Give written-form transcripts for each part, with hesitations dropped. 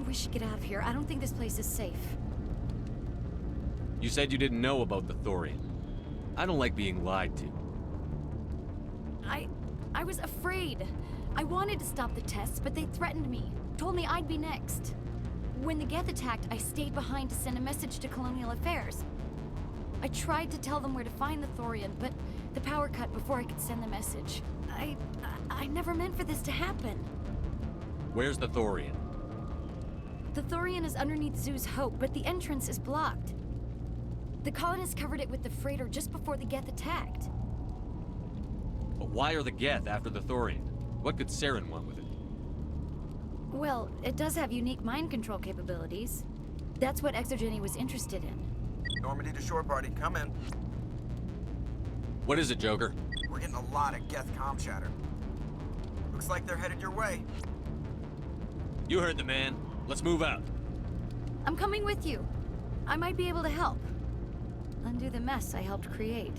we should get out of here. I don't think this place is safe. You said you didn't know about the Thorian. I don't like being lied to. I was afraid. I wanted to stop the tests, but they threatened me. Told me I'd be next. When the Geth attacked, I stayed behind to send a message to Colonial Affairs. I tried to tell them where to find the Thorian, but the power cut before I could send the message. I never meant for this to happen. Where's the Thorian? The Thorian is underneath Zoo's Hope, but the entrance is blocked. The colonists covered it with the freighter just before the Geth attacked. But why are the Geth after the Thorian? What could Saren want with it? Well, it does have unique mind control capabilities. That's what Exogeny was interested in. Normandy to shore party, come in. What is it, Joker? We're getting a lot of Geth comm chatter. Looks like they're headed your way. You heard the man. Let's move out. I'm coming with you. I might be able to help. Undo the mess I helped create.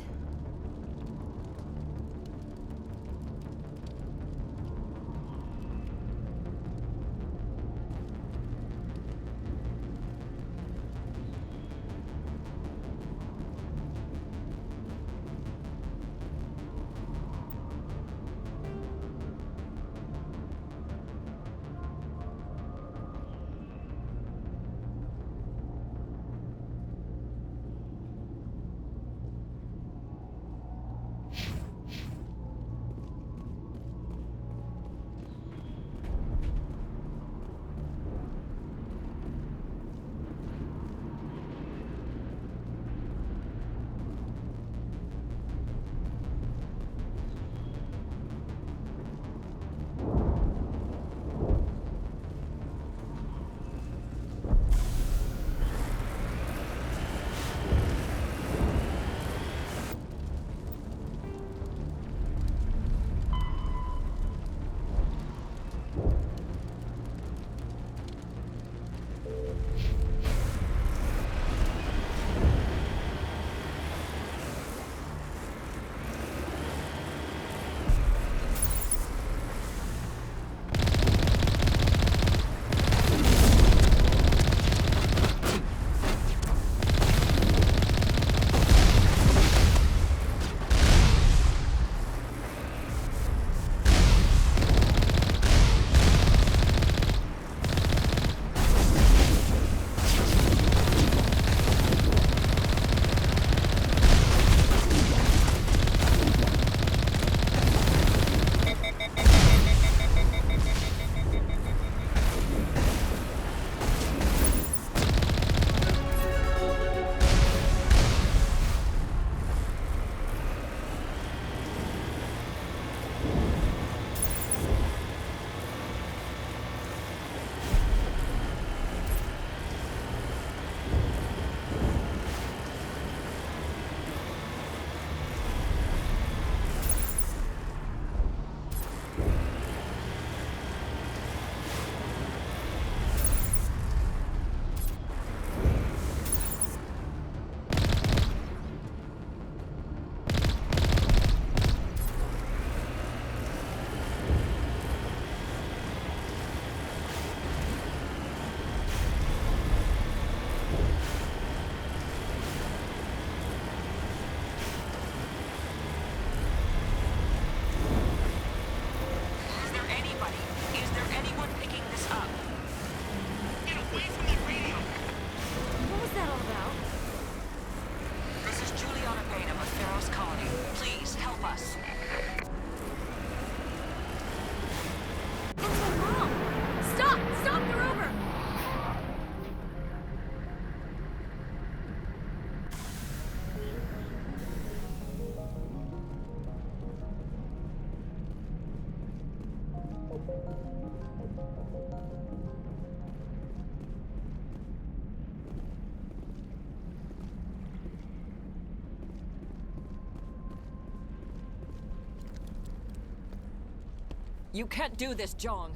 You can't do this, Jong.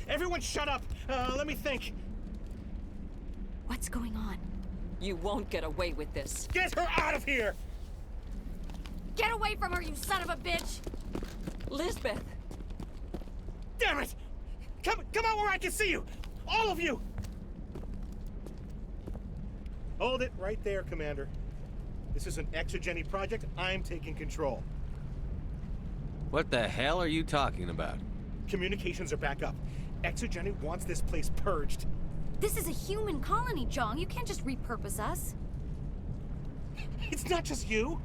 Everyone shut up! Let me think. What's going on? You won't get away with this. Get her out of here! Get away from her, you son of a bitch! Lisbeth! Damn it! Come out where I can see you! All of you! Hold it right there, Commander. This is an exogeny project. I'm taking control. What the hell are you talking about? Communications are back up. Exogeny wants this place purged. This is a human colony, Jong. You can't just repurpose us. It's not just you.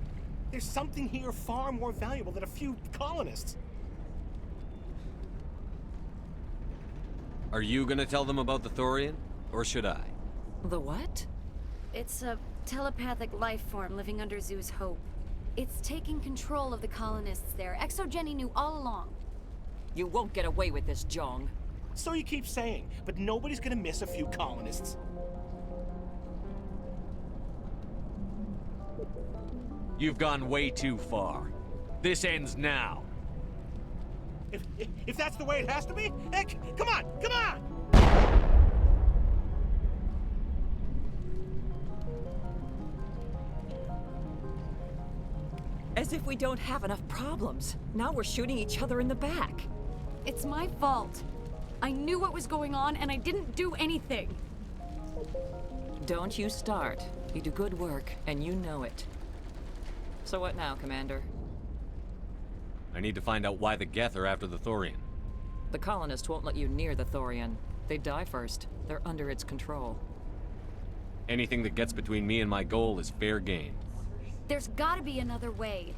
There's something here far more valuable than a few colonists. Are you gonna tell them about the Thorian? Or should I? The what? It's a telepathic life form living under Zoo's hope. It's taking control of the colonists there. Exogeny knew all along. You won't get away with this, Jong. So you keep saying, but nobody's gonna miss a few colonists. You've gone way too far. This ends now. If that's the way it has to be, heck, come on, come on! As if we don't have enough problems. Now we're shooting each other in the back. It's my fault. I knew what was going on and I didn't do anything. Don't you start. You do good work, and you know it. So what now, Commander? I need to find out why the Geth are after the Thorian. The colonists won't let you near the Thorian. They die first. They're under its control. Anything that gets between me and my goal is fair game. There's gotta be another way.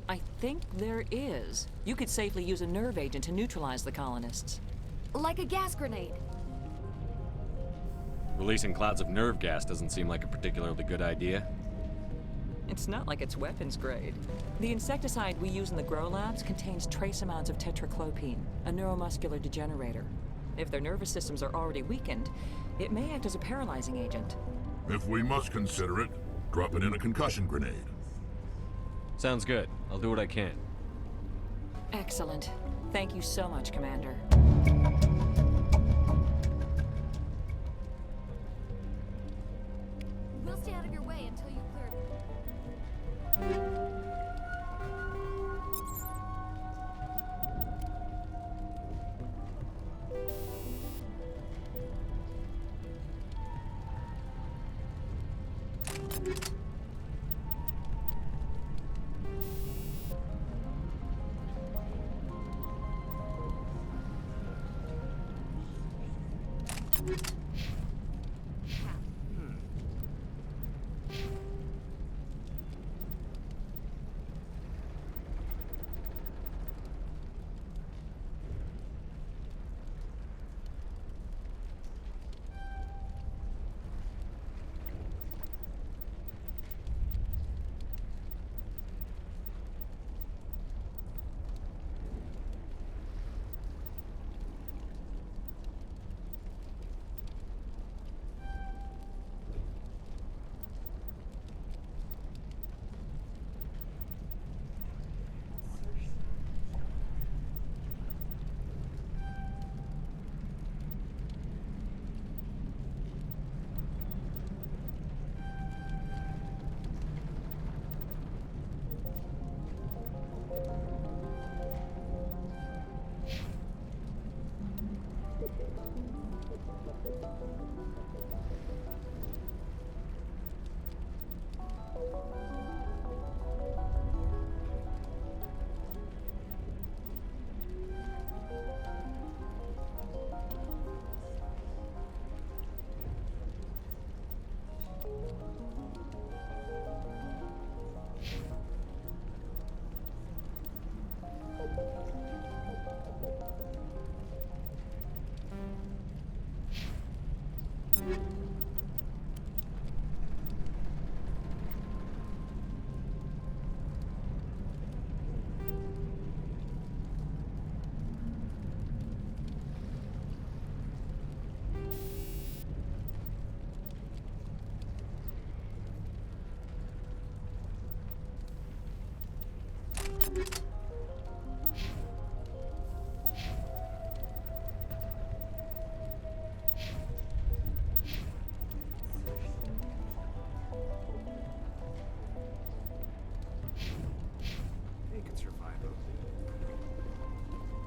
I think there is. You could safely use a nerve agent to neutralize the colonists. Like a gas grenade. Releasing clouds of nerve gas doesn't seem like a particularly good idea. It's not like it's weapons grade. The insecticide we use in the grow labs contains trace amounts of tetraclopine, a neuromuscular degenerator. If their nervous systems are already weakened, it may act as a paralyzing agent. If we must consider it, drop it in a concussion grenade. Sounds good. I'll do what I can. Excellent. Thank you so much, Commander. We'll stay out of your way until you clear.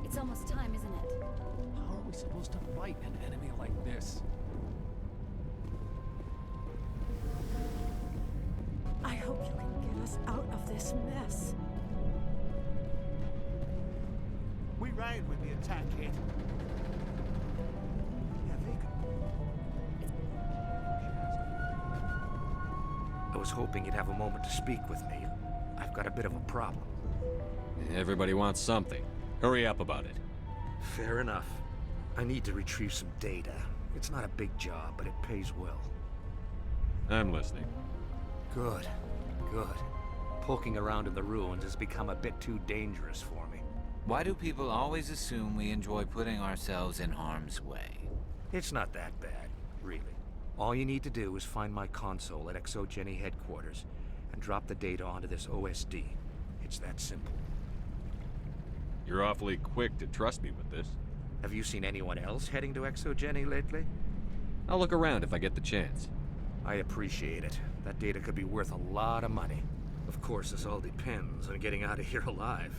It's almost time, isn't it? How are we supposed to fight an enemy like this? us out of this mess. We ride when the attack hit. Yeah, they could. I was hoping you'd have a moment to speak with me. I've got a bit of a problem. Everybody wants something. Hurry up about it. Fair enough. I need to retrieve some data. It's not a big job, but it pays well. I'm listening. Good. Good. Poking around in the ruins has become a bit too dangerous for me. Why do people always assume we enjoy putting ourselves in harm's way? It's not that bad, really. All you need to do is find my console at ExoGeni headquarters and drop the data onto this OSD. It's that simple. You're awfully quick to trust me with this. Have you seen anyone else heading to ExoGeni lately? I'll look around if I get the chance. I appreciate it. That data could be worth a lot of money. Of course, this all depends on getting out of here alive.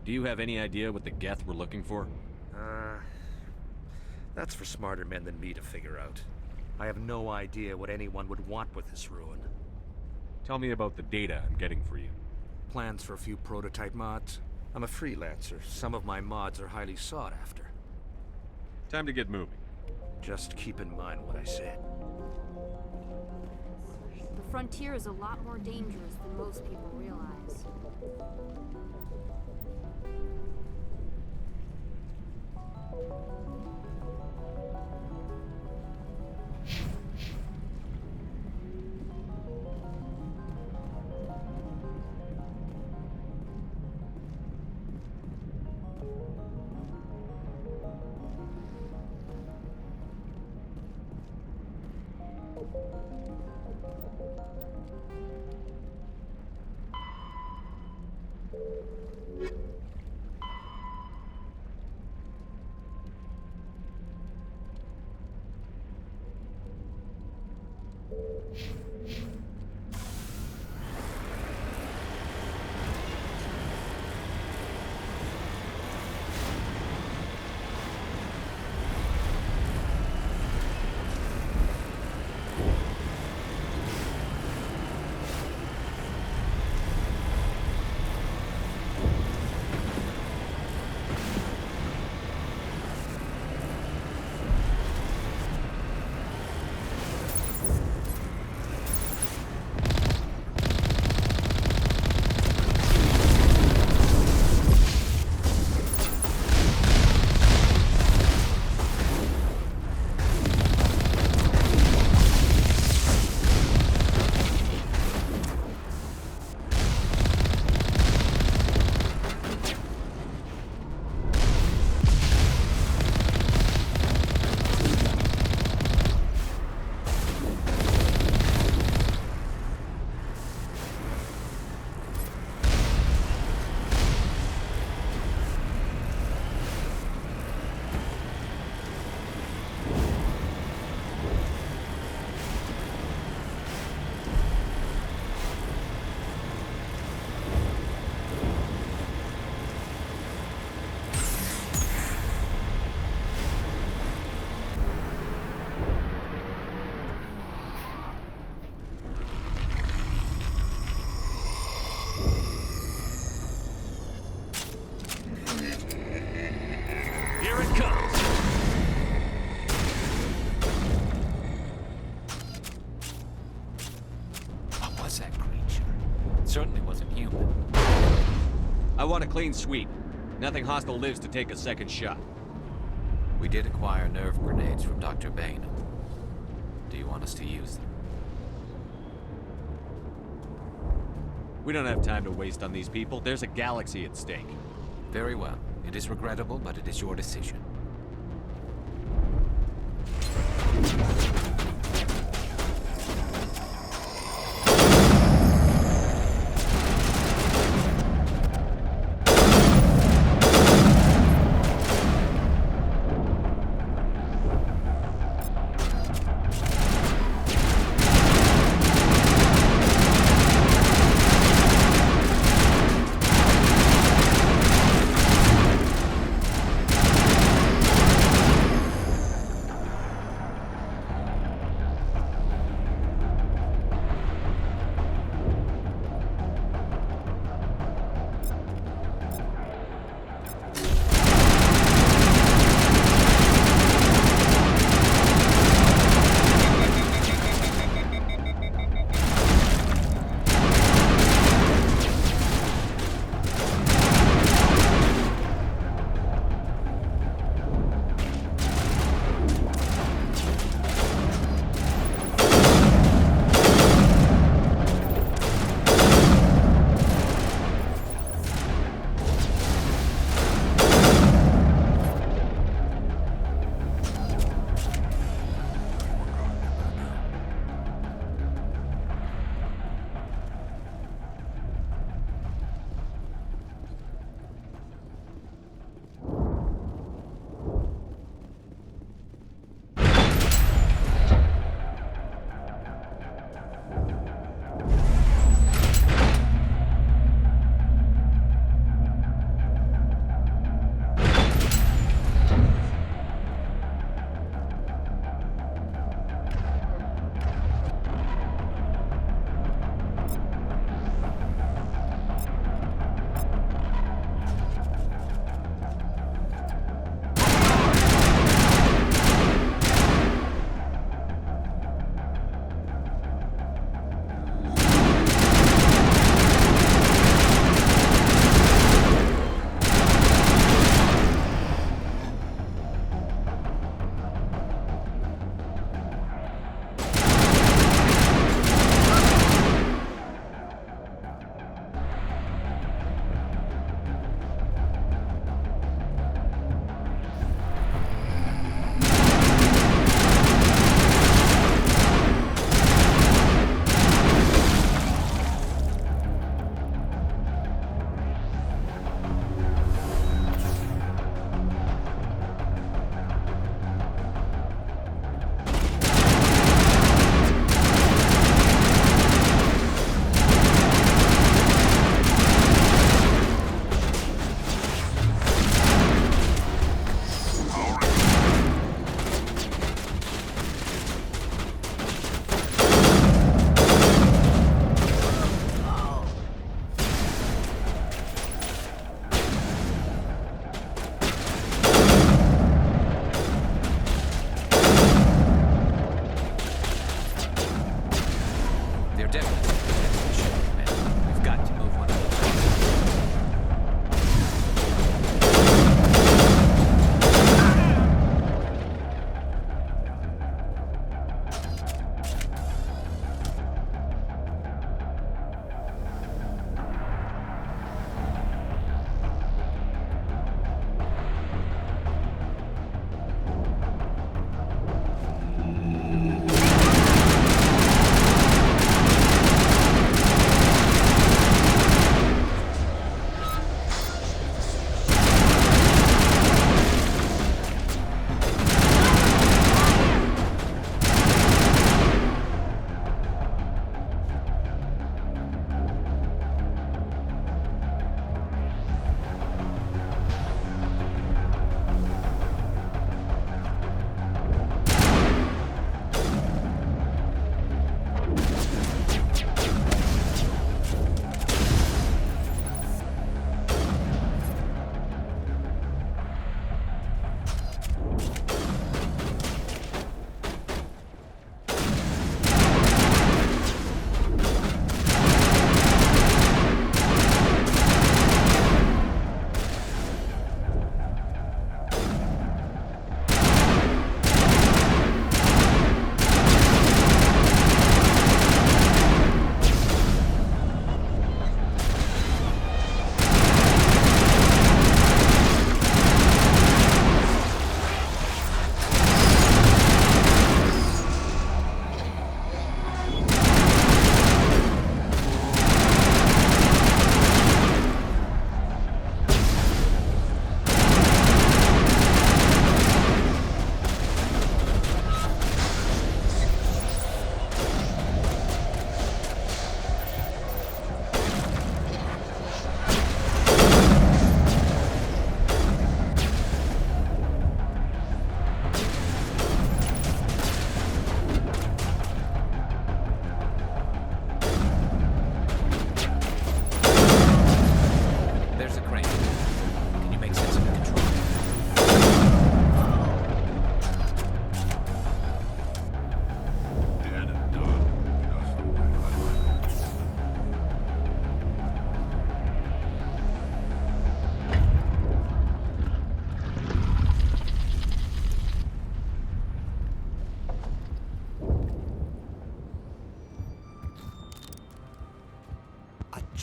Do you have any idea what the Geth were looking for? That's for smarter men than me to figure out. I have no idea what anyone would want with this ruin. Tell me about the data I'm getting for you. Plans for a few prototype mods. I'm a freelancer. Some of my mods are highly sought after. Time to get moving. Just keep in mind what I said. The frontier is a lot more dangerous than most people realize. Certainly wasn't human. I want a clean sweep. Nothing hostile lives to take a second shot. We did acquire nerve grenades from Dr. Bainham. Do you want us to use them? We don't have time to waste on these people. There's a galaxy at stake. Very well. It is regrettable, but it is your decision.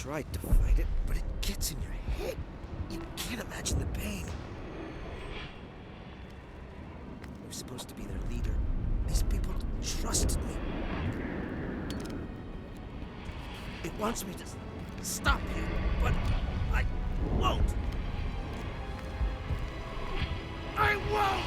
tried to fight it, but it gets in your head. You can't imagine the pain. I was supposed to be their leader. These people trusted me. It wants me to stop you, but I won't. I won't!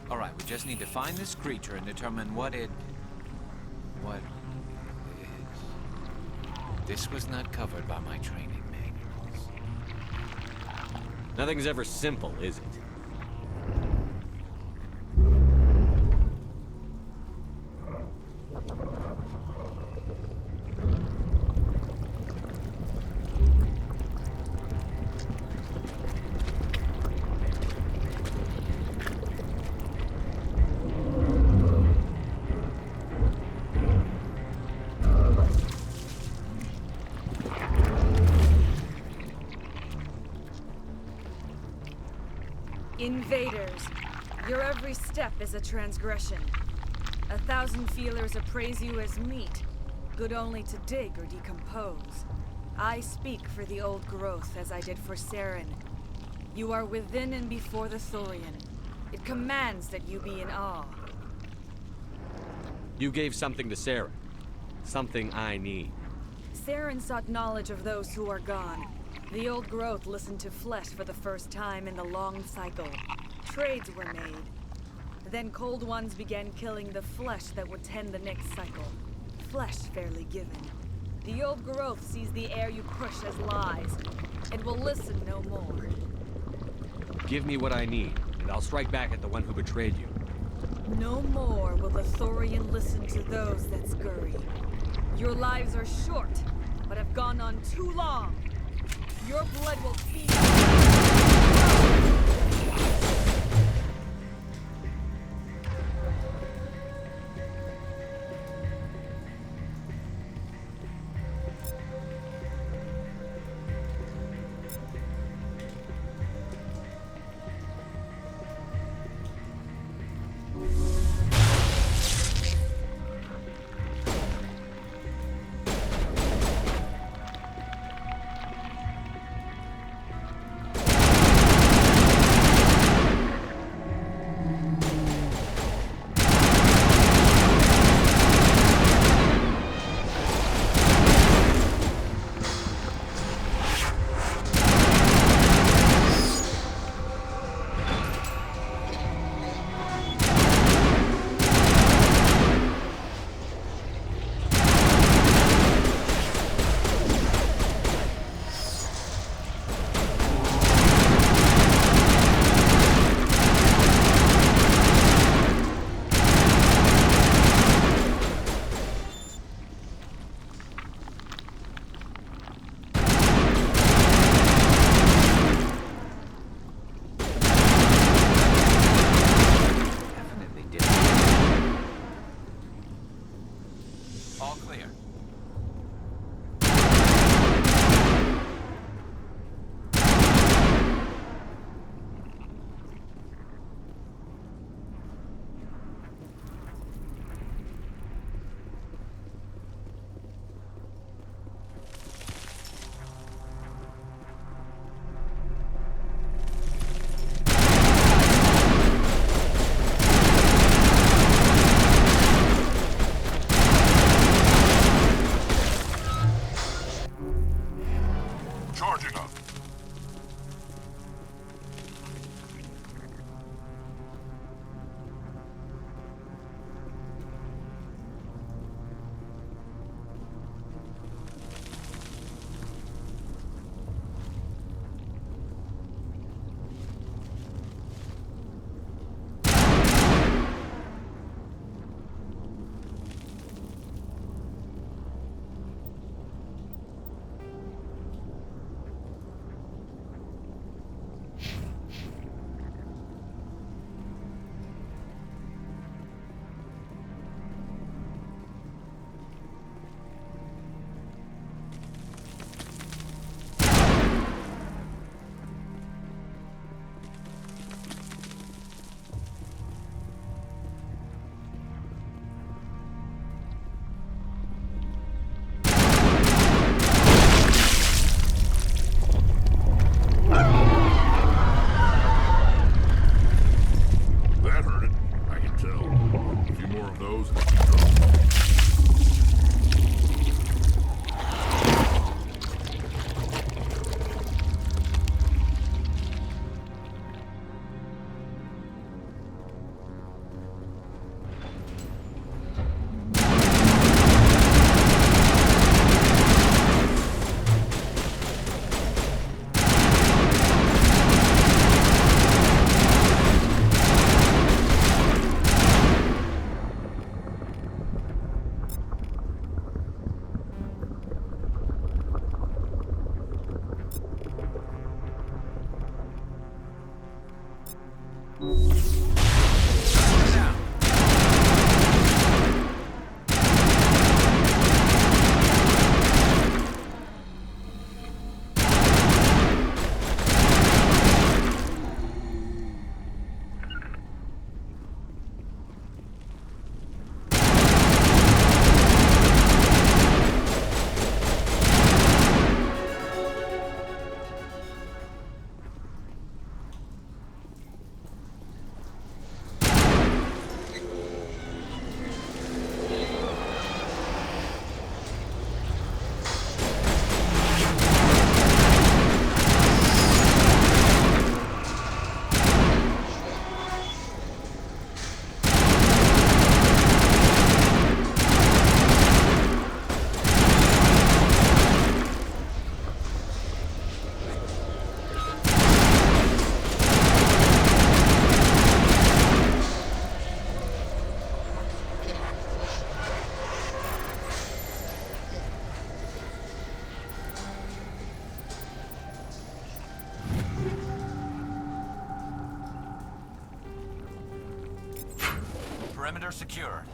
All right, we just need to find this creature and determine what it is. This was not covered by my training manuals. Nothing's ever simple, is it? Invaders, your every step is a transgression. 1,000 feelers appraise you as meat, good only to dig or decompose. I speak for the old growth as I did for Saren. You are within and before the Thorian. It commands that you be in awe. You gave something to Sarah. Something I need. Saren sought knowledge of those who are gone. The old growth listened to flesh for the first time in the long cycle. Trades were made. Then cold ones began killing the flesh that would tend the next cycle. Flesh fairly given. The old growth sees the air you push as lies. It will listen no more. Give me what I need, and I'll strike back at the one who betrayed you. No more will the Thorian listen to those that scurry. Your lives are short, but have gone on too long. Your blood will feed. Charging up. Perimeter secured.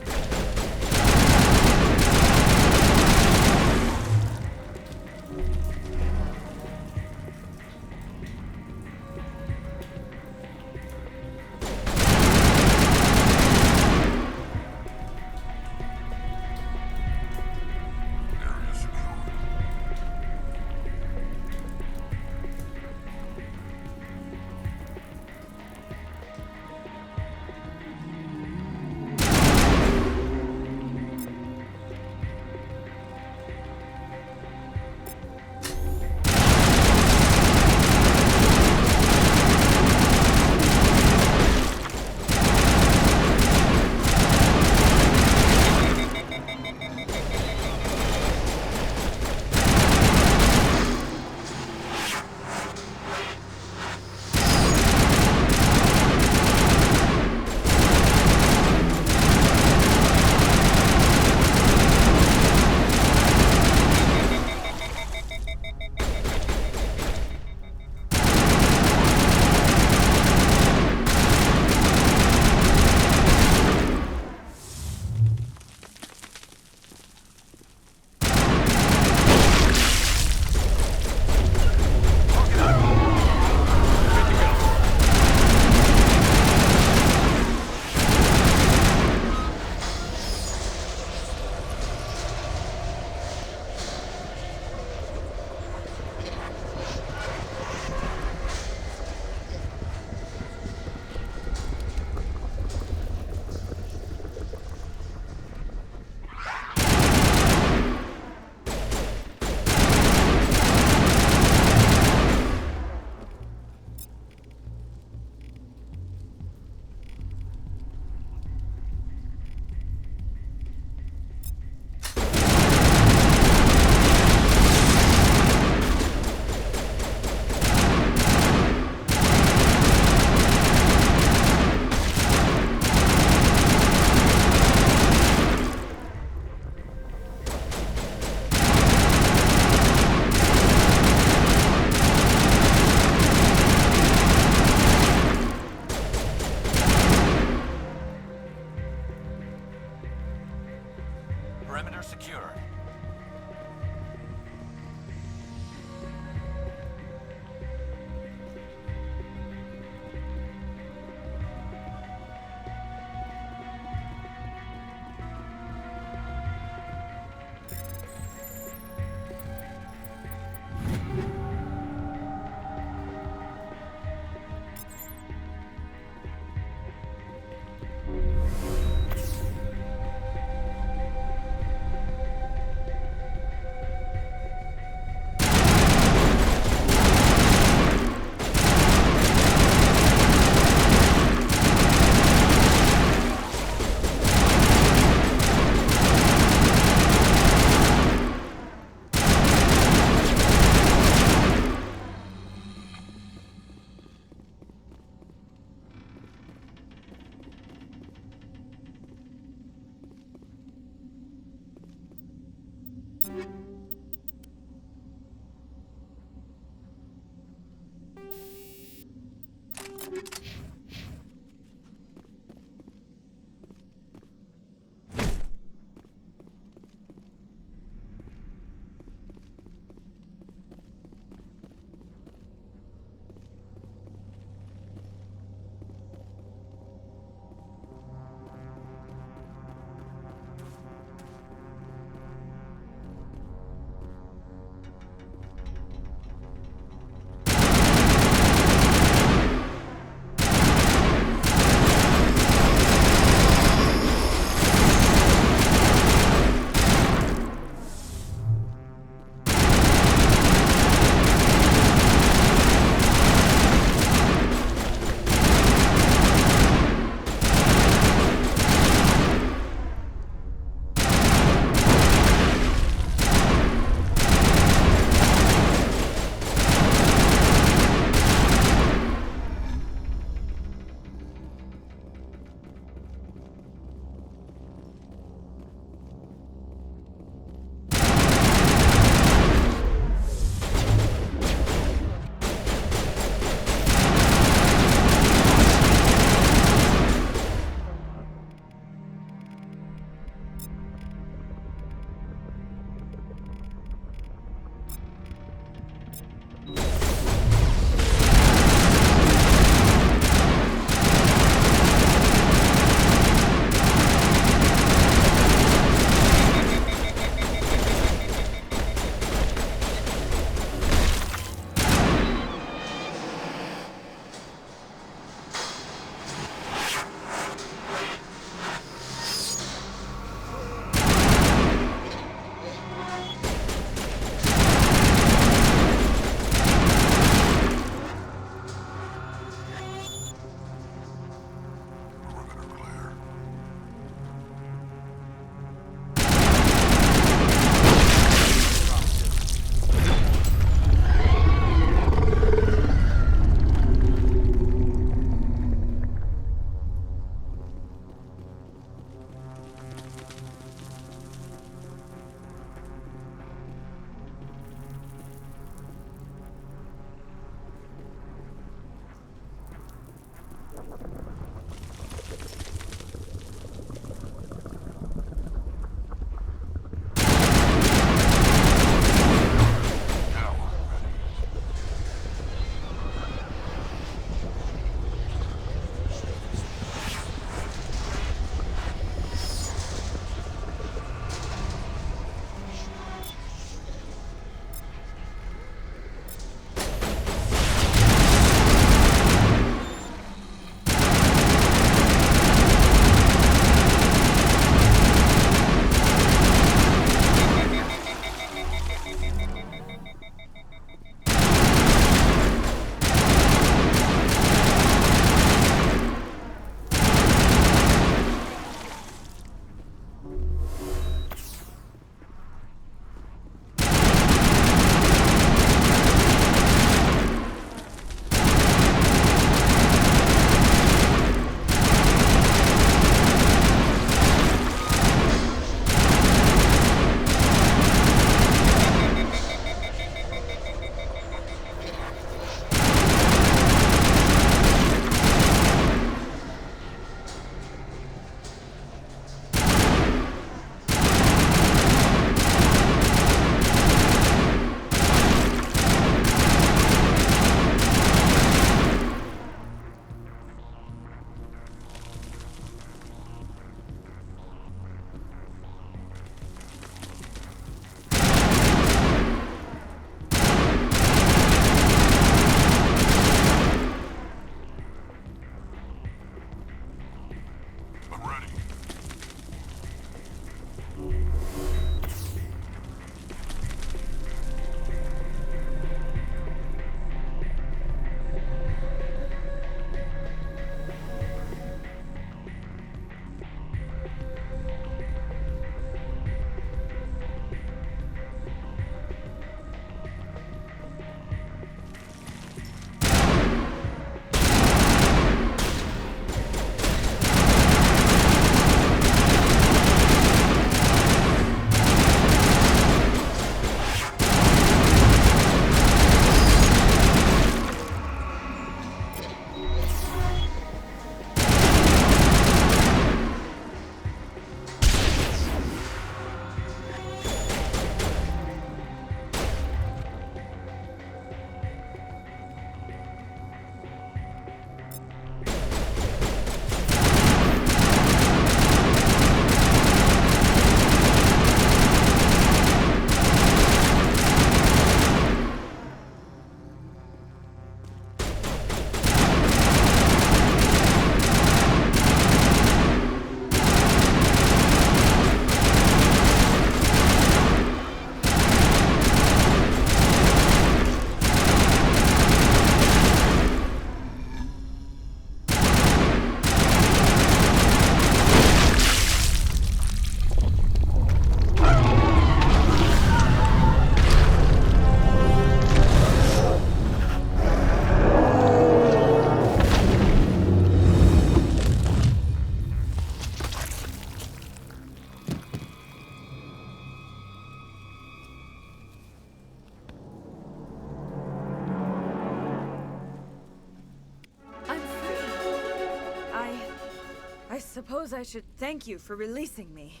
suppose I should thank you for releasing me.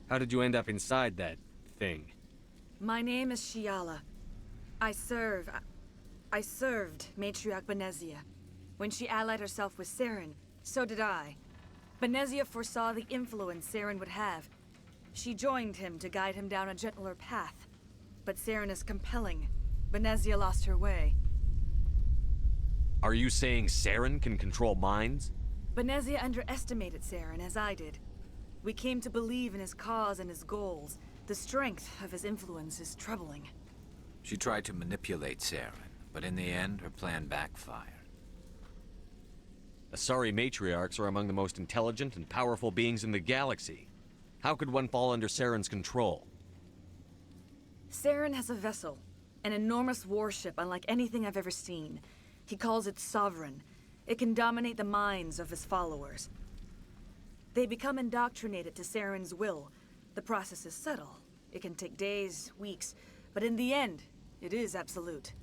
How did you end up inside that thing? My name is Shiala. I served Matriarch Benezia. When she allied herself with Saren, so did I. Benezia foresaw the influence Saren would have. She joined him to guide him down a gentler path. But Saren is compelling. Benezia lost her way. Are you saying Saren can control minds? Benezia underestimated Saren, as I did. We came to believe in his cause and his goals. The strength of his influence is troubling. She tried to manipulate Saren, but in the end, her plan backfired. Asari matriarchs are among the most intelligent and powerful beings in the galaxy. How could one fall under Saren's control? Saren has a vessel, an enormous warship unlike anything I've ever seen. He calls it Sovereign. It can dominate the minds of his followers. They become indoctrinated to Saren's will. The process is subtle. It can take days, weeks, but in the end, it is absolute.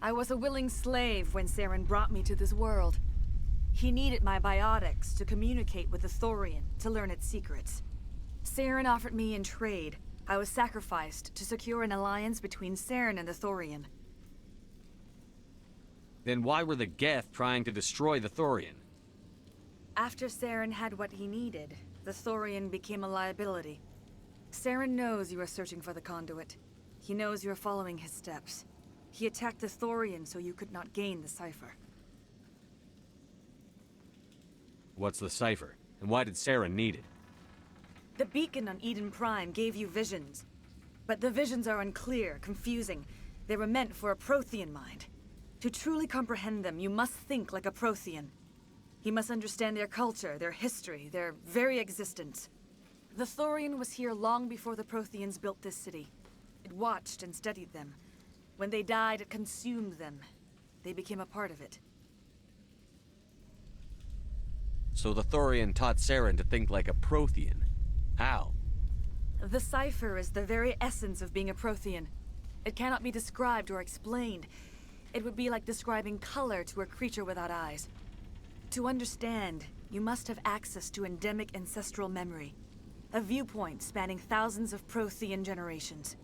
I was a willing slave when Saren brought me to this world. He needed my biotics to communicate with the Thorian, to learn its secrets. Saren offered me in trade. I was sacrificed to secure an alliance between Saren and the Thorian. Then why were the Geth trying to destroy the Thorian? After Saren had what he needed, the Thorian became a liability. Saren knows you are searching for the conduit. He knows you are following his steps. He attacked the Thorian so you could not gain the cipher. What's the cipher? And why did Saren need it? The beacon on Eden Prime gave you visions. But the visions are unclear, confusing. They were meant for a Prothean mind. To truly comprehend them, you must think like a Prothean. You must understand their culture, their history, their very existence. The Thorian was here long before the Protheans built this city. It watched and studied them. When they died, it consumed them. They became a part of it. So the Thorian taught Saren to think like a Prothean. How? The cipher is the very essence of being a Prothean. It cannot be described or explained. It would be like describing color to a creature without eyes. To understand, you must have access to endemic ancestral memory. A viewpoint spanning thousands of Prothean generations.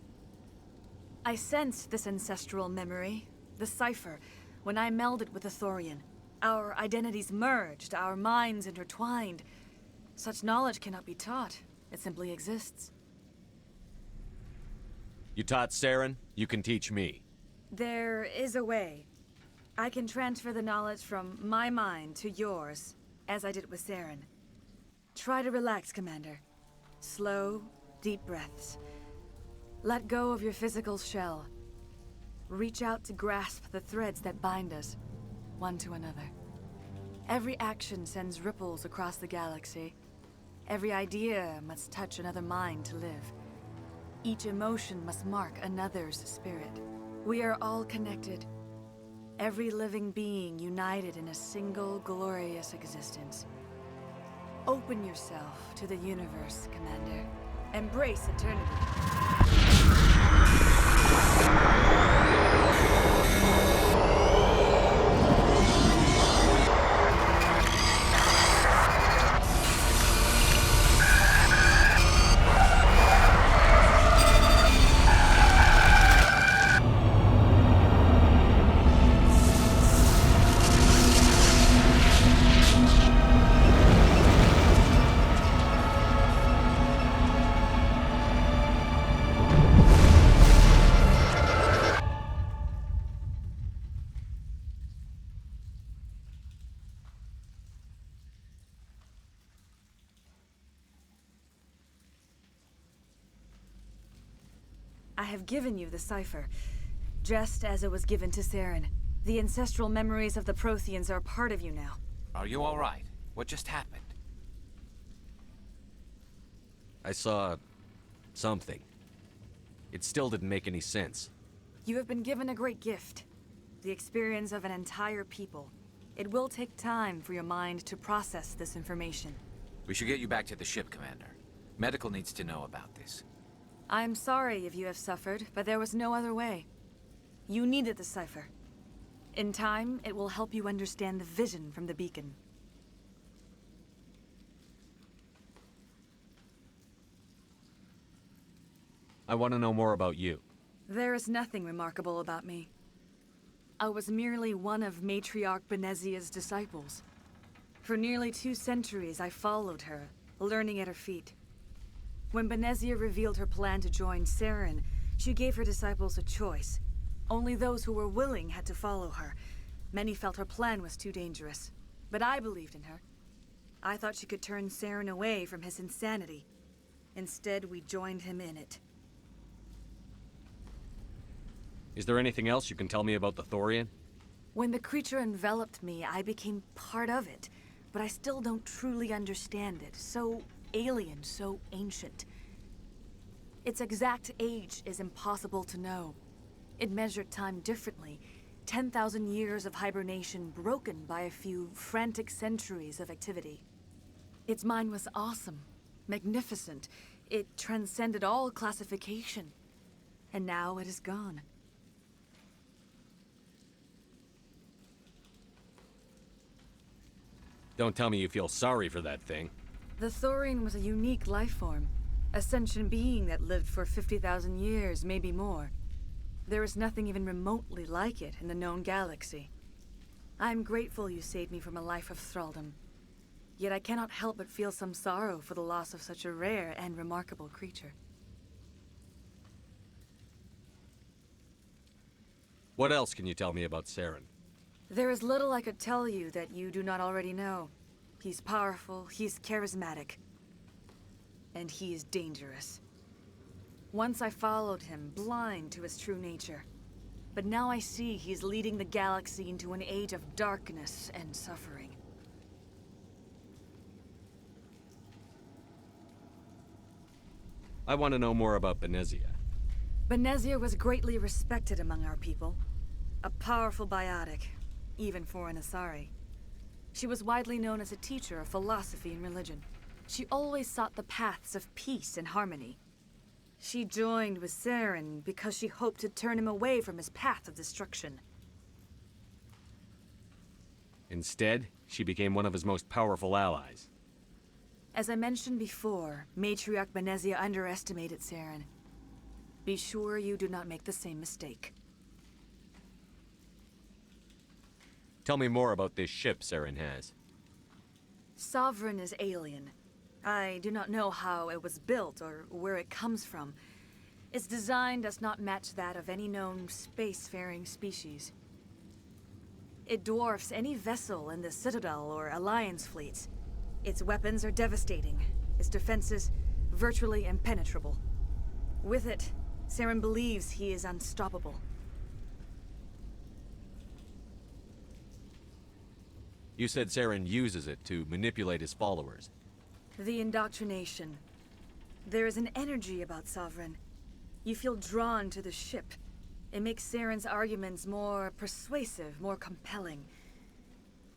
I sensed this ancestral memory, the cipher, when I melded with the Thorian. Our identities merged, our minds intertwined. Such knowledge cannot be taught. It simply exists. You taught Saren, you can teach me. There is a way. I can transfer the knowledge from my mind to yours, as I did with Saren. Try to relax, Commander. Slow, deep breaths. Let go of your physical shell. Reach out to grasp the threads that bind us, one to another. Every action sends ripples across the galaxy. Every idea must touch another mind to live. Each emotion must mark another's spirit. We are all connected. Every living being united in a single glorious existence. Open yourself to the universe, Commander. Embrace eternity. I have given you the cipher, just as it was given to Saren. The ancestral memories of the Protheans are part of you now. Are you all right? What just happened? I saw something. It still didn't make any sense. You have been given a great gift. The experience of an entire people. It will take time for your mind to process this information. We should get you back to the ship, Commander. Medical needs to know about this. I'm sorry if you have suffered, but there was no other way. You needed the cipher. In time, it will help you understand the vision from the beacon. I want to know more about you. There is nothing remarkable about me. I was merely one of Matriarch Benezia's disciples. For nearly 2 centuries, I followed her, learning at her feet. When Benezia revealed her plan to join Saren, she gave her disciples a choice. Only those who were willing had to follow her. Many felt her plan was too dangerous, but I believed in her. I thought she could turn Saren away from his insanity. Instead, we joined him in it. Is there anything else you can tell me about the Thorian? When the creature enveloped me, I became part of it, but I still don't truly understand it. So alien, so ancient. Its exact age is impossible to know. It measured time differently. 10,000 years of hibernation broken by a few frantic centuries of activity. Its mind was awesome, magnificent. It transcended all classification. And now it is gone. Don't tell me you feel sorry for that thing. The Thorian was a unique life form. A sentient being that lived for 50,000 years, maybe more. There is nothing even remotely like it in the known galaxy. I'm grateful you saved me from a life of thraldom. Yet I cannot help but feel some sorrow for the loss of such a rare and remarkable creature. What else can you tell me about Saren? There is little I could tell you that you do not already know. He's powerful, he's charismatic, and he is dangerous. Once I followed him, blind to his true nature. But now I see he's leading the galaxy into an age of darkness and suffering. I want to know more about Benezia. Benezia was greatly respected among our people. A powerful biotic, even for an Asari. She was widely known as a teacher of philosophy and religion. She always sought the paths of peace and harmony. She joined with Saren because she hoped to turn him away from his path of destruction. Instead, she became one of his most powerful allies. As I mentioned before, Matriarch Benezia underestimated Saren. Be sure you do not make the same mistake. Tell me more about this ship Saren has. Sovereign is alien. I do not know how it was built or where it comes from. Its design does not match that of any known spacefaring species. It dwarfs any vessel in the Citadel or Alliance fleets. Its weapons are devastating, its defenses virtually impenetrable. With it, Saren believes he is unstoppable. You said Saren uses it to manipulate his followers. The indoctrination. There is an energy about Sovereign. You feel drawn to the ship. It makes Saren's arguments more persuasive, more compelling.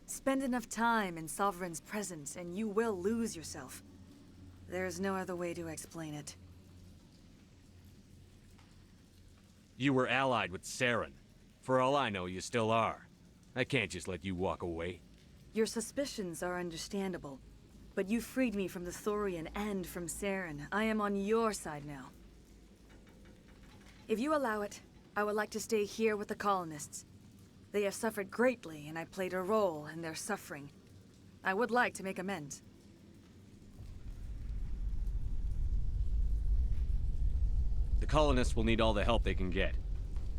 Spend enough time in Sovereign's presence and you will lose yourself. There's no other way to explain it. You were allied with Saren. For all I know, you still are. I can't just let you walk away. Your suspicions are understandable. But you freed me from the Thorian and from Saren. I am on your side now. If you allow it, I would like to stay here with the colonists. They have suffered greatly, and I played a role in their suffering. I would like to make amends. The colonists will need all the help they can get.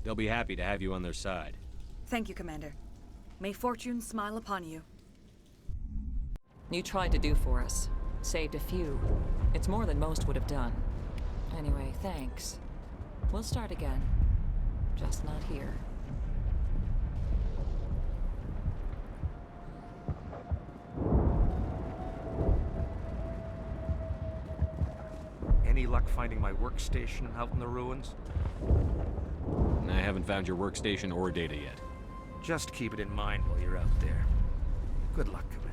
They'll be happy to have you on their side. Thank you, Commander. May fortune smile upon you. You tried to do for us. Saved a few. It's more than most would have done. Anyway, thanks. We'll start again. Just not here. Any luck finding my workstation out in the ruins? I haven't found your workstation or data yet. Just keep it in mind while you're out there. Good luck, Commander.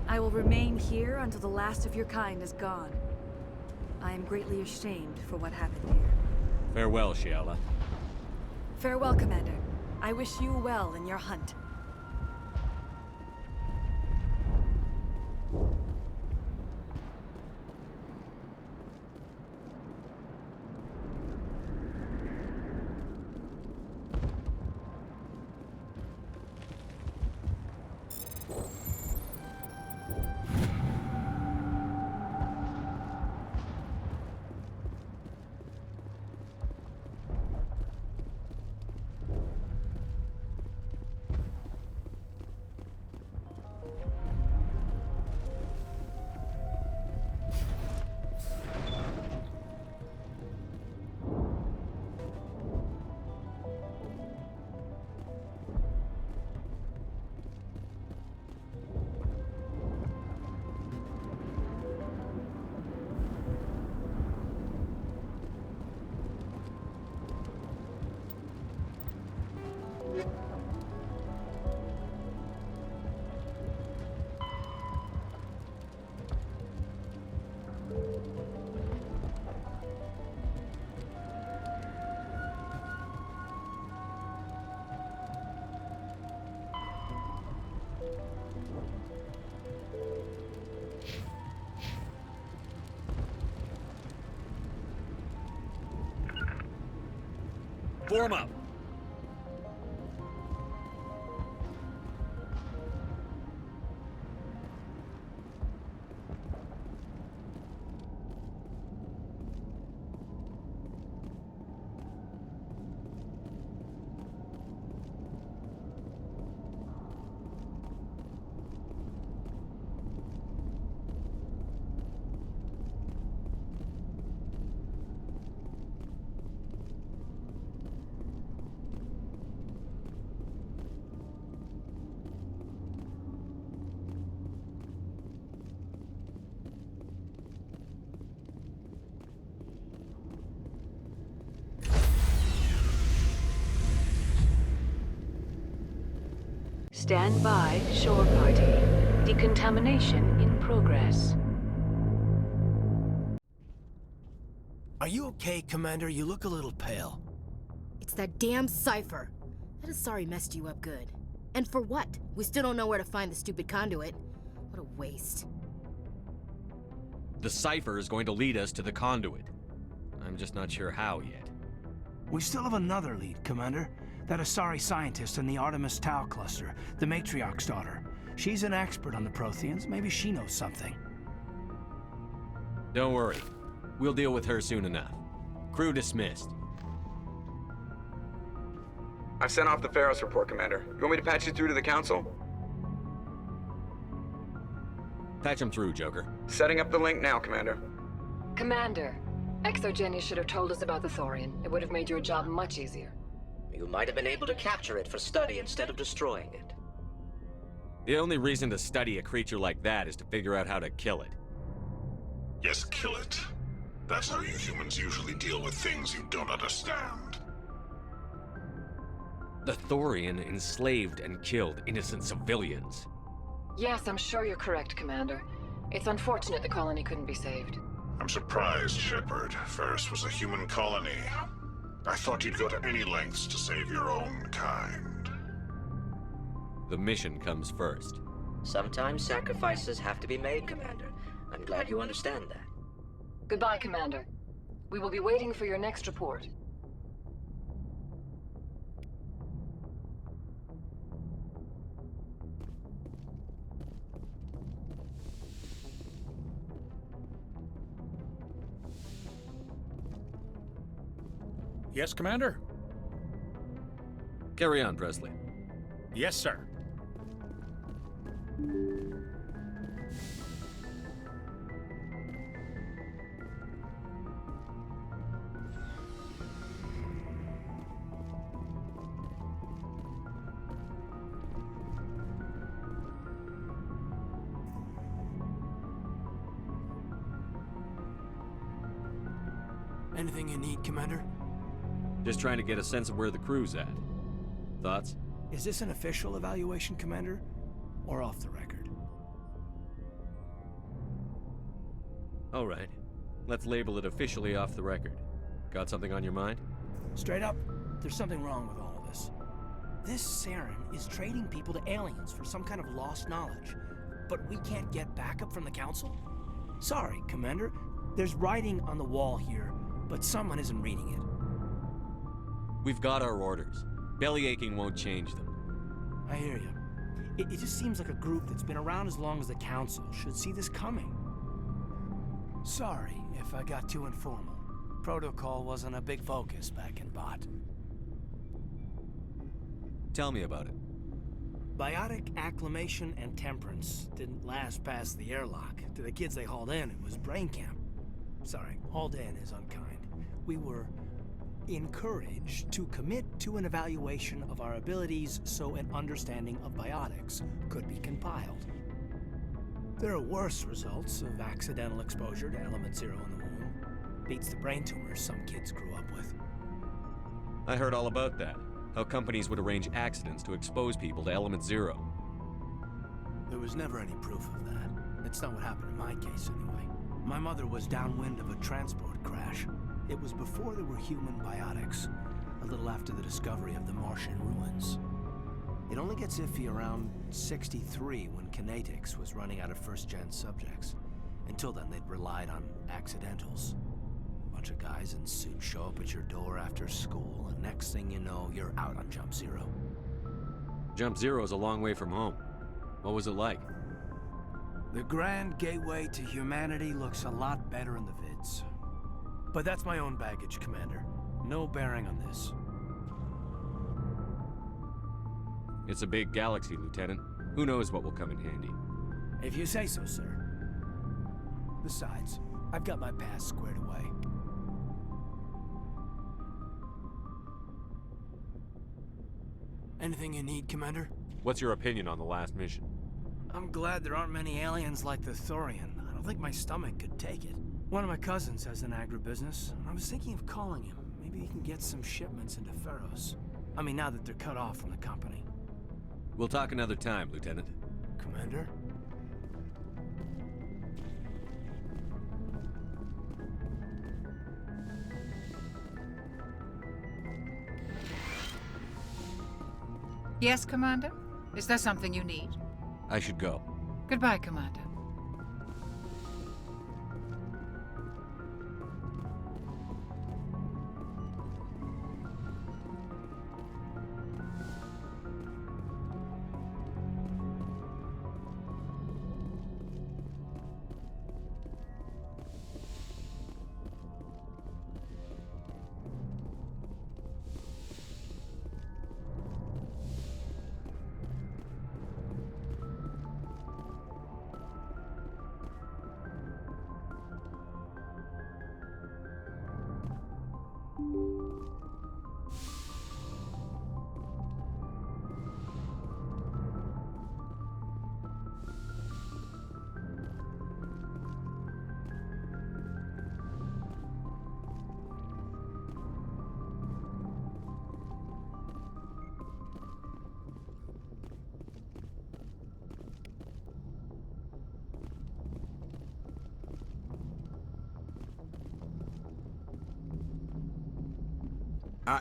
I will remain here until the last of your kind is gone. I am greatly ashamed for what happened here. Farewell, Shiala. Farewell, Commander. I wish you well in your hunt. Form up! Stand by, shore party. Decontamination in progress. Are you okay, Commander? You look a little pale. It's that damn cipher. That is sorry messed you up good. And for what? We still don't know where to find the stupid conduit. What a waste. The cipher is going to lead us to the conduit. I'm just not sure how yet. We still have another lead, Commander. That Asari scientist in the Artemis Tau cluster, the Matriarch's daughter. She's an expert on the Protheans. Maybe she knows something. Don't worry. We'll deal with her soon enough. Crew dismissed. I've sent off the Feros report, Commander. You want me to patch you through to the Council? Patch him through, Joker. Setting up the link now, Commander. Commander, ExoGeni should have told us about the Thorian. It would have made your job much easier. You might have been able to capture it for study instead of destroying it. The only reason to study a creature like that is to figure out how to kill it. Yes, kill it. That's how you humans usually deal with things you don't understand. The Thorian enslaved and killed innocent civilians. Yes, I'm sure you're correct, Commander. It's unfortunate the colony couldn't be saved. I'm surprised, Shepard. Feros was a human colony. I thought you'd go to any lengths to save your own kind. The mission comes first. Sometimes sacrifices have to be made, Commander. I'm glad you understand that. Goodbye, Commander. We will be waiting for your next report. Yes, Commander? Carry on, Presley. Yes, sir. Anything you need, Commander? Just trying to get a sense of where the crew's at. Thoughts? Is this an official evaluation, Commander? Or off the record? All right. Let's label it officially off the record. Got something on your mind? Straight up, there's something wrong with all of this. This Saren is trading people to aliens for some kind of lost knowledge. But we can't get backup from the Council? Sorry, Commander. There's writing on the wall here, but someone isn't reading it. We've got our orders. Bellyaching won't change them. I hear you. It just seems like a group that's been around as long as the Council should see this coming. Sorry if I got too informal. Protocol wasn't a big focus back in Bot. Tell me about it. Biotic acclimation and temperance didn't last past the airlock. To the kids they hauled in, it was brain camp. Sorry, hauled in is unkind. We were encouraged to commit to an evaluation of our abilities so an understanding of biotics could be compiled. There are worse results of accidental exposure to element 0 in the womb. Beats the brain tumors some kids grew up with. I heard all about that. How companies would arrange accidents to expose people to element zero. There was never any proof of that. It's not what happened in my case, anyway. My mother was downwind of a transport crash. It was before there were human biotics, a little after the discovery of the Martian ruins. It only gets iffy around 63 when kinetics was running out of first-gen subjects. Until then, they'd relied on accidentals. A bunch of guys in suits show up at your door after school, and next thing you know, you're out on Jump Zero. Jump Zero's a long way from home. What was it like? The grand gateway to humanity looks a lot better in the vids. But that's my own baggage, Commander. No bearing on this. It's a big galaxy, Lieutenant. Who knows what will come in handy? If you say so, sir. Besides, I've got my past squared away. Anything you need, Commander? What's your opinion on the last mission? I'm glad there aren't many aliens like the Thorian. I don't think my stomach could take it. One of my cousins has an agribusiness. I was thinking of calling him. Maybe he can get some shipments into Feros. I mean, now that they're cut off from the company. We'll talk another time, Lieutenant. Commander? Yes, Commander? Is there something you need? I should go. Goodbye, Commander.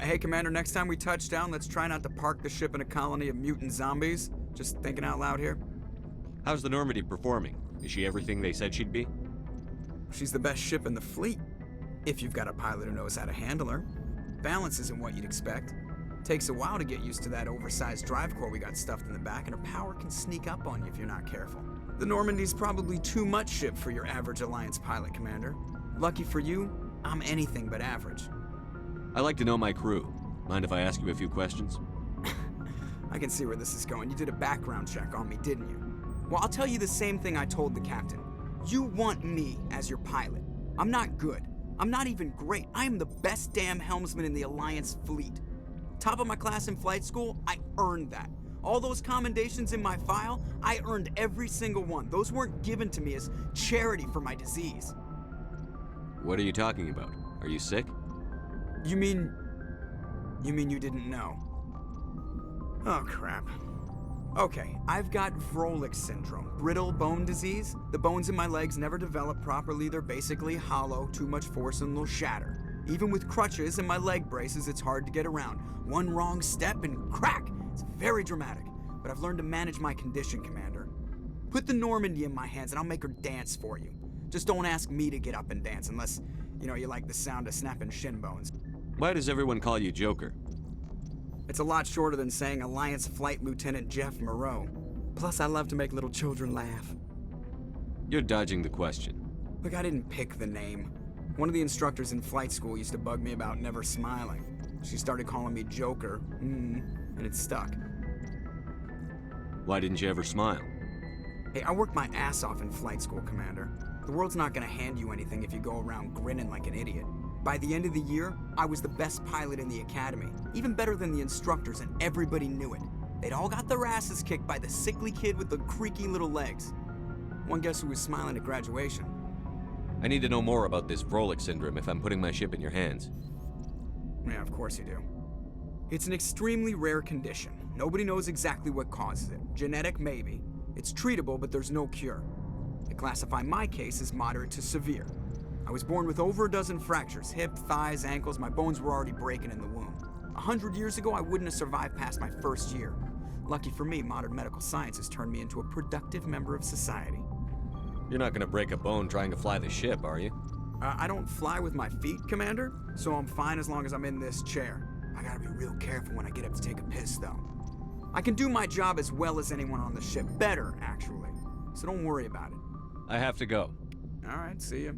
Hey, Commander, next time we touch down, let's try not to park the ship in a colony of mutant zombies. Just thinking out loud here. How's the Normandy performing? Is she everything they said she'd be? She's the best ship in the fleet, if you've got a pilot who knows how to handle her. Balance isn't what you'd expect. Takes a while to get used to that oversized drive core we got stuffed in the back, and her power can sneak up on you if you're not careful. The Normandy's probably too much ship for your average Alliance pilot, Commander. Lucky for you, I'm anything but average. I like to know my crew. Mind if I ask you a few questions? I can see where this is going. You did a background check on me, didn't you? Well, I'll tell you the same thing I told the captain. You want me as your pilot. I'm not good. I'm not even great. I am the best damn helmsman in the Alliance fleet. Top of my class in flight school, I earned that. All those commendations in my file, I earned every single one. Those weren't given to me as charity for my disease. What are you talking about? Are you sick? You mean you didn't know? Oh, crap. Okay, I've got Vrolik syndrome, brittle bone disease. The bones in my legs never develop properly. They're basically hollow, too much force and they'll shatter. Even with crutches and my leg braces, it's hard to get around. One wrong step and crack! It's very dramatic, but I've learned to manage my condition, Commander. Put the Normandy in my hands and I'll make her dance for you. Just don't ask me to get up and dance unless, you like the sound of snapping shin bones. Why does everyone call you Joker? It's a lot shorter than saying Alliance Flight Lieutenant Jeff Moreau. Plus, I love to make little children laugh. You're dodging the question. Look, I didn't pick the name. One of the instructors in flight school used to bug me about never smiling. She started calling me Joker, and it stuck. Why didn't you ever smile? Hey, I worked my ass off in flight school, Commander. The world's not gonna hand you anything if you go around grinning like an idiot. By the end of the year, I was the best pilot in the academy, even better than the instructors, and everybody knew it. They'd all got their asses kicked by the sickly kid with the creaky little legs. One guess who was smiling at graduation? I need to know more about this Vrolik syndrome if I'm putting my ship in your hands. Yeah, of course you do. It's an extremely rare condition. Nobody knows exactly what causes it. Genetic, maybe. It's treatable, but there's no cure. They classify my case as moderate to severe. I was born with over a dozen fractures, hip, thighs, ankles. My bones were already breaking in the womb. 100 years ago, I wouldn't have survived past my first year. Lucky for me, modern medical science has turned me into a productive member of society. You're not gonna break a bone trying to fly the ship, are you? I don't fly with my feet, Commander, so I'm fine as long as I'm in this chair. I gotta be real careful when I get up to take a piss, though. I can do my job as well as anyone on the ship. Better, actually. So don't worry about it. I have to go. All right, see ya.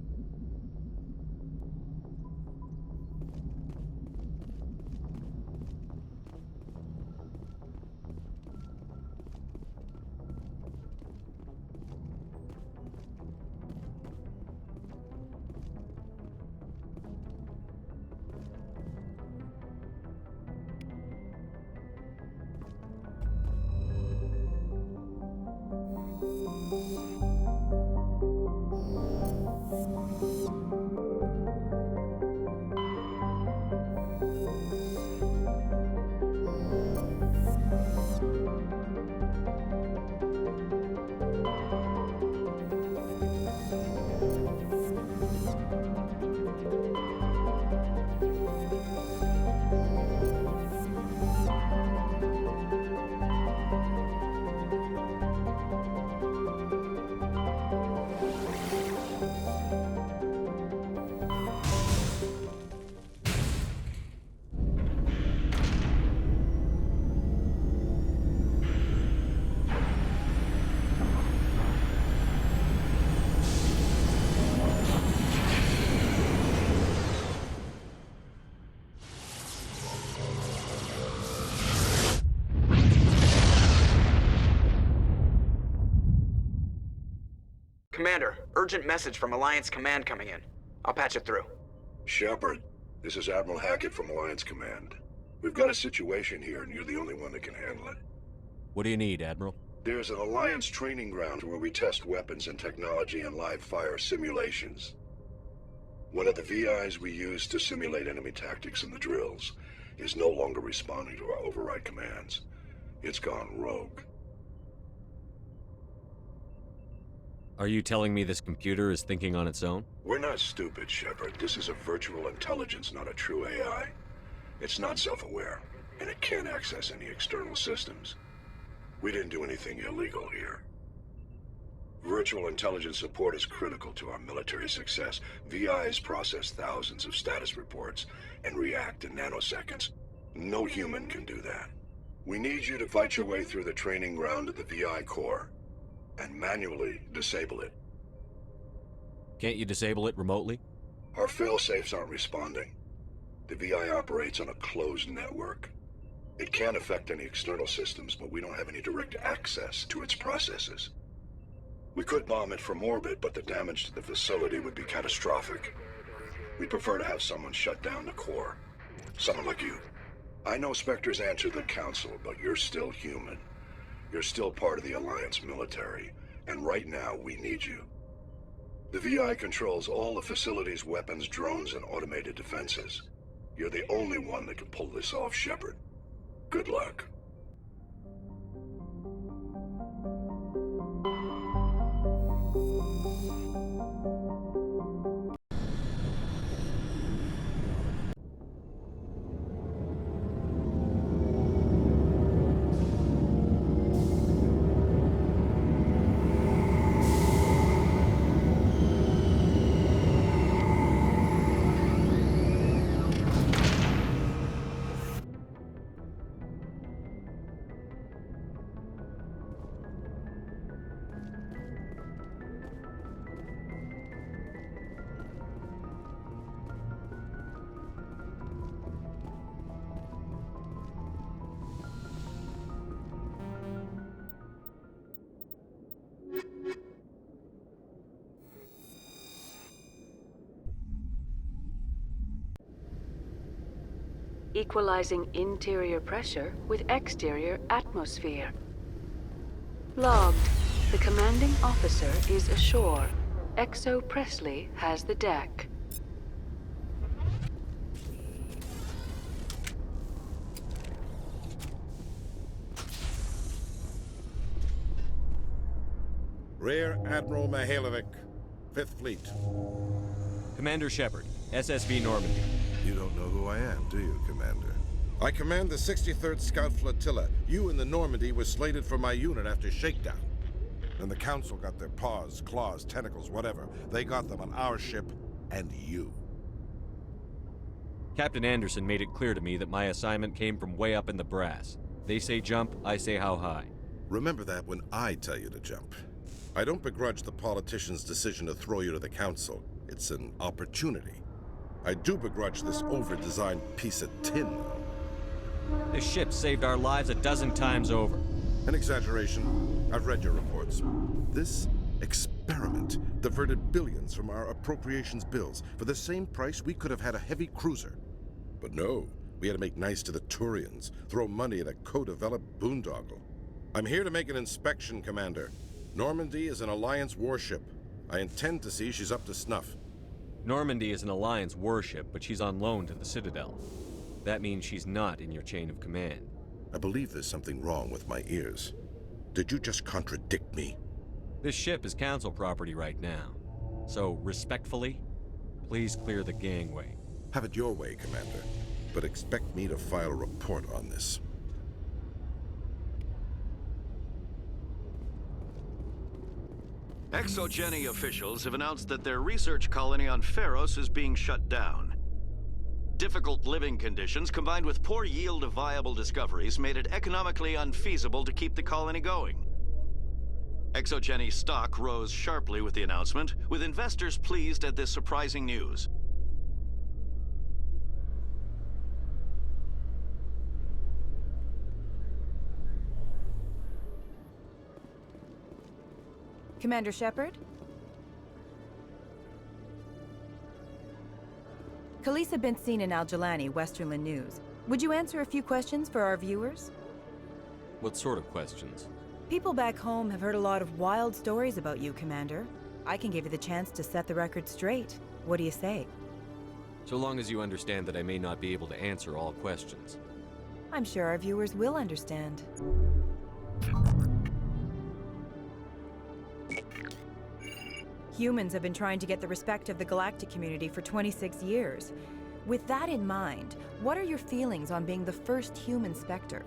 Commander, urgent message from Alliance Command coming in. I'll patch it through. Shepard, this is Admiral Hackett from Alliance Command. We've got a situation here, and you're the only one that can handle it. What do you need, Admiral? There's an Alliance training ground where we test weapons and technology in live fire simulations. One of the VIs we use to simulate enemy tactics in the drills is no longer responding to our override commands. It's gone rogue. Are you telling me this computer is thinking on its own? We're not stupid, Shepard. This is a virtual intelligence, not a true AI. It's not self-aware, and it can't access any external systems. We didn't do anything illegal here. Virtual intelligence support is critical to our military success. VIs process thousands of status reports and react in nanoseconds. No human can do that. We need you to fight your way through the training ground of the VI core and manually disable it. Can't you disable it remotely? Our failsafes aren't responding. The VI operates on a closed network. It can affect any external systems, but we don't have any direct access to its processes. We could bomb it from orbit, but the damage to the facility would be catastrophic. We'd prefer to have someone shut down the core. Someone like you. I know Spectres answer the Council, but you're still human. You're still part of the Alliance military, and right now we need you. The VI controls all the facility's weapons, drones, and automated defenses. You're the only one that can pull this off, Shepard. Good luck. Equalizing interior pressure with exterior atmosphere. Logged. The commanding officer is ashore. XO Presley has the deck. Rear Admiral Mihailovic, 5th Fleet. Commander Shepard, SSV Normandy. You don't know who I am, do you, Commander? I command the 63rd Scout Flotilla. You and the Normandy were slated for my unit after shakedown. Then the Council got their paws, claws, tentacles, whatever. They got them on our ship and you. Captain Anderson made it clear to me that my assignment came from way up in the brass. They say jump, I say how high. Remember that when I tell you to jump. I don't begrudge the politician's decision to throw you to the Council. It's an opportunity. I do begrudge this over-designed piece of tin, though. This ship saved our lives a dozen times over. An exaggeration. I've read your reports. This experiment diverted billions from our appropriations bills. For the same price, we could have had a heavy cruiser. But no, we had to make nice to the Turians, throw money at a co-developed boondoggle. I'm here to make an inspection, Commander. Normandy is an Alliance warship. I intend to see she's up to snuff. Normandy is an Alliance warship, but she's on loan to the Citadel. That means she's not in your chain of command. I believe there's something wrong with my ears. Did you just contradict me? This ship is Council property right now. So, respectfully, please clear the gangway. Have it your way, Commander. But expect me to file a report on this. Exogeny officials have announced that their research colony on Feros is being shut down. Difficult living conditions combined with poor yield of viable discoveries made it economically unfeasible to keep the colony going. Exogeny stock rose sharply with the announcement, with investors pleased at this surprising news. Commander Shepard? Khaleesa been seen in Al-Jalani, Westerland News. Would you answer a few questions for our viewers? What sort of questions? People back home have heard a lot of wild stories about you, Commander. I can give you the chance to set the record straight. What do you say? So long as you understand that I may not be able to answer all questions. I'm sure our viewers will understand. Humans have been trying to get the respect of the galactic community for 26 years. With that in mind, what are your feelings on being the first human Spectre?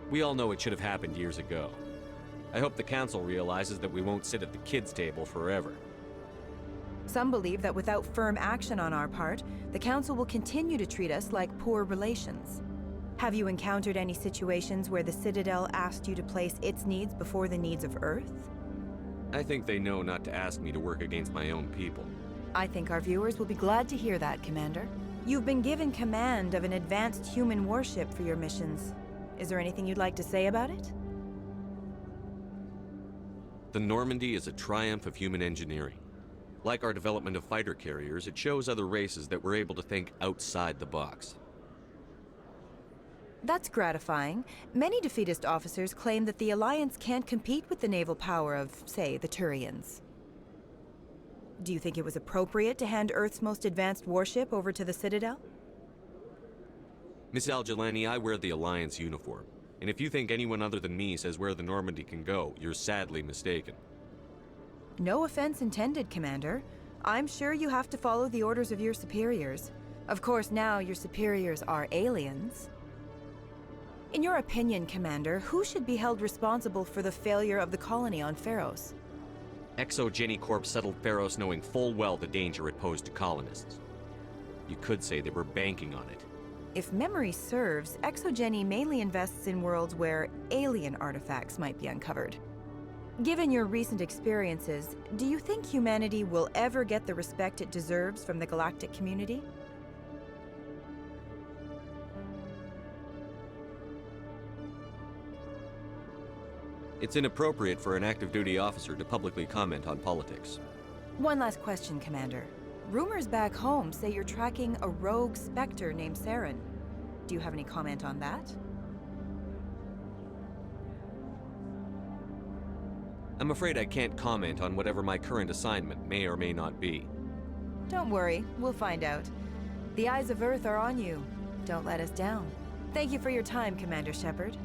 We all know it should have happened years ago. I hope the Council realizes that we won't sit at the kids' table forever. Some believe that without firm action on our part, the Council will continue to treat us like poor relations. Have you encountered any situations where the Citadel asked you to place its needs before the needs of Earth? I think they know not to ask me to work against my own people. I think our viewers will be glad to hear that, Commander. You've been given command of an advanced human warship for your missions. Is there anything you'd like to say about it? The Normandy is a triumph of human engineering. Like our development of fighter carriers, it shows other races that we're able to think outside the box. That's gratifying. Many defeatist officers claim that the Alliance can't compete with the naval power of, say, the Turians. Do you think it was appropriate to hand Earth's most advanced warship over to the Citadel? Miss Al-Jalani, I wear the Alliance uniform. And if you think anyone other than me says where the Normandy can go, you're sadly mistaken. No offense intended, Commander. I'm sure you have to follow the orders of your superiors. Of course, now your superiors are aliens. In your opinion, Commander, who should be held responsible for the failure of the colony on Feros? Exogeny Corp settled Feros knowing full well the danger it posed to colonists. You could say they were banking on it. If memory serves, Exogeny mainly invests in worlds where alien artifacts might be uncovered. Given your recent experiences, do you think humanity will ever get the respect it deserves from the galactic community? It's inappropriate for an active duty officer to publicly comment on politics. One last question, Commander. Rumors back home say you're tracking a rogue Spectre named Saren. Do you have any comment on that? I'm afraid I can't comment on whatever my current assignment may or may not be. Don't worry, we'll find out. The eyes of Earth are on you. Don't let us down. Thank you for your time, Commander Shepard.